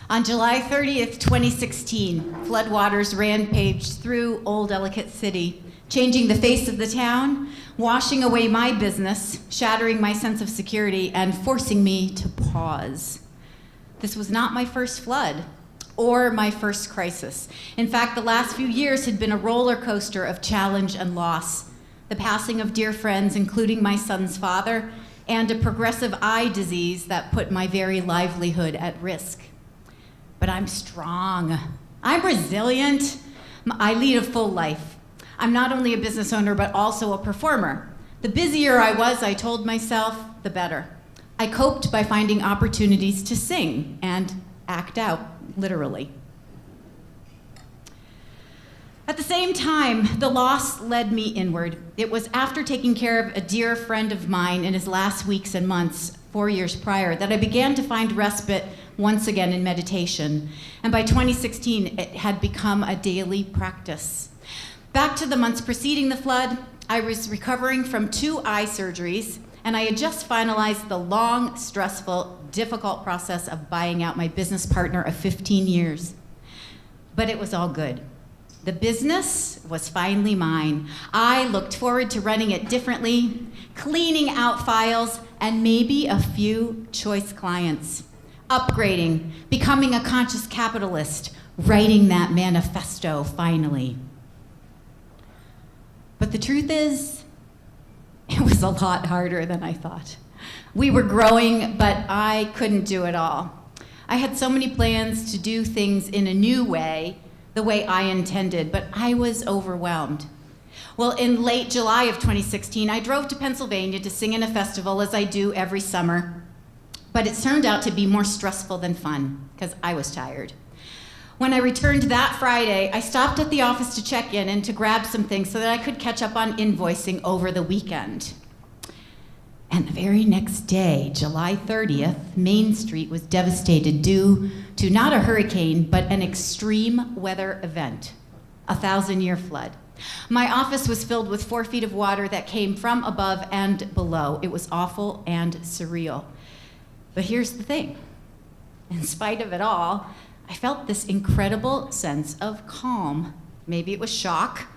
On July 30th, 2016, floodwaters rampaged through Old Ellicott City, changing the face of the town, washing away my business, shattering my sense of security, and forcing me to pause. This was not my first flood or my first crisis. In fact, the last few years had been a roller coaster of challenge and loss. The passing of dear friends, including my son's father, and a progressive eye disease that put my very livelihood at risk. But I'm strong. I'm resilient. I lead a full life. I'm not only a business owner, but also a performer. The busier I was, I told myself, the better. I coped by finding opportunities to sing and act out, literally. At the same time, the loss led me inward. It was after taking care of a dear friend of mine in his last weeks and months, 4 years prior, that I began to find respite once again in meditation. And by 2016, it had become a daily practice. Back to the months preceding the flood, I was recovering from 2 eye surgeries, and I had just finalized the long, stressful, difficult process of buying out my business partner of 15 years. But it was all good. The business was finally mine. I looked forward to running it differently, cleaning out files, and maybe a few choice clients. Upgrading, becoming a conscious capitalist, writing that manifesto finally. But the truth is, it was a lot harder than I thought. We were growing, but I couldn't do it all. I had so many plans to do things in a new way, the way I intended, but I was overwhelmed. Well, in late July of 2016, I drove to Pennsylvania to sing in a festival, as I do every summer. But it turned out to be more stressful than fun, because I was tired. When I returned that Friday, I stopped at the office to check in and to grab some things so that I could catch up on invoicing over the weekend. And the very next day, July 30th, Main Street was devastated due to not a hurricane, but an extreme weather event, a 1,000-year flood. My office was filled with 4 feet of water that came from above and below. It was awful and surreal. But here's the thing. In spite of it all, I felt this incredible sense of calm. Maybe it was shock,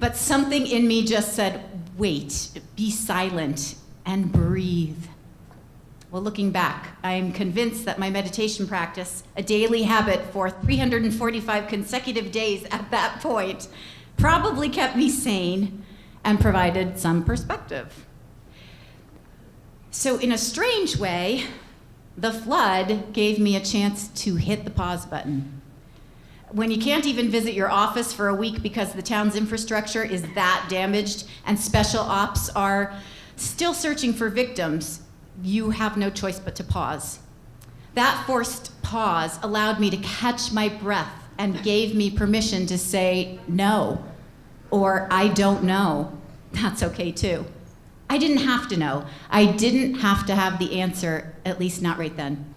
but something in me just said, wait, be silent, and breathe. Well, looking back, I am convinced that my meditation practice, a daily habit for 345 consecutive days at that point, probably kept me sane and provided some perspective. So in a strange way, the flood gave me a chance to hit the pause button. When you can't even visit your office for a week because the town's infrastructure is that damaged and special ops are still searching for victims, you have no choice but to pause. That forced pause allowed me to catch my breath and gave me permission to say no, or I don't know. That's okay too. I didn't have to know. I didn't have to have the answer, at least not right then.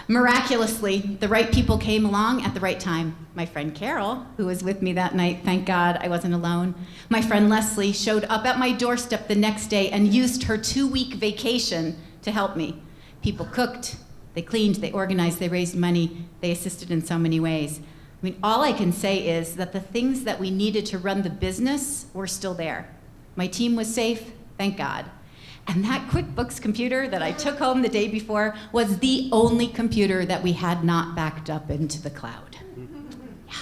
Miraculously, the right people came along at the right time. My friend Carol, who was with me that night, thank God I wasn't alone. My friend Leslie showed up at my doorstep the next day and used her 2-week vacation to help me. People cooked, they cleaned, they organized, they raised money, they assisted in so many ways. I mean, all I can say is that the things that we needed to run the business were still there. My team was safe, thank God. And that QuickBooks computer that I took home the day before was the only computer that we had not backed up into the cloud. Yeah.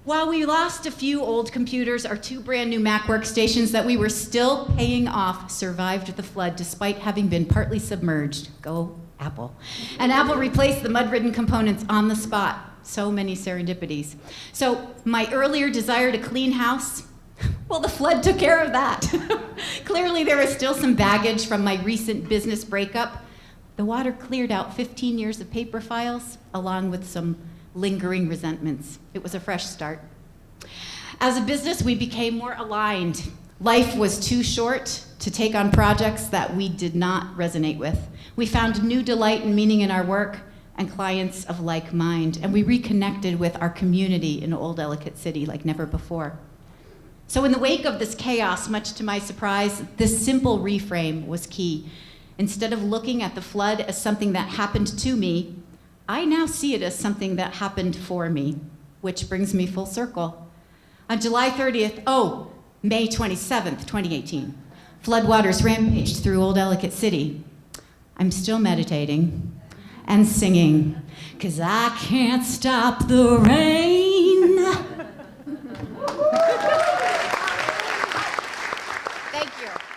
While we lost a few old computers, our 2 brand new Mac workstations that we were still paying off survived the flood despite having been partly submerged. Go Apple. And Apple replaced the mud-ridden components on the spot. So many serendipities. So my earlier desire to clean house, well, the flood took care of that. Clearly, there is still some baggage from my recent business breakup. The water cleared out 15 years of paper files, along with some lingering resentments. It was a fresh start. As a business, we became more aligned. Life was too short to take on projects that we did not resonate with. We found new delight and meaning in our work and clients of like mind, and we reconnected with our community in Old Ellicott City like never before. So in the wake of this chaos, much to my surprise, this simple reframe was key. Instead of looking at the flood as something that happened to me, I now see it as something that happened for me, which brings me full circle. On July 30th, May 27th, 2018, floodwaters rampaged through Old Ellicott City. I'm still meditating and singing, 'cause I can't stop the rain. Thank you.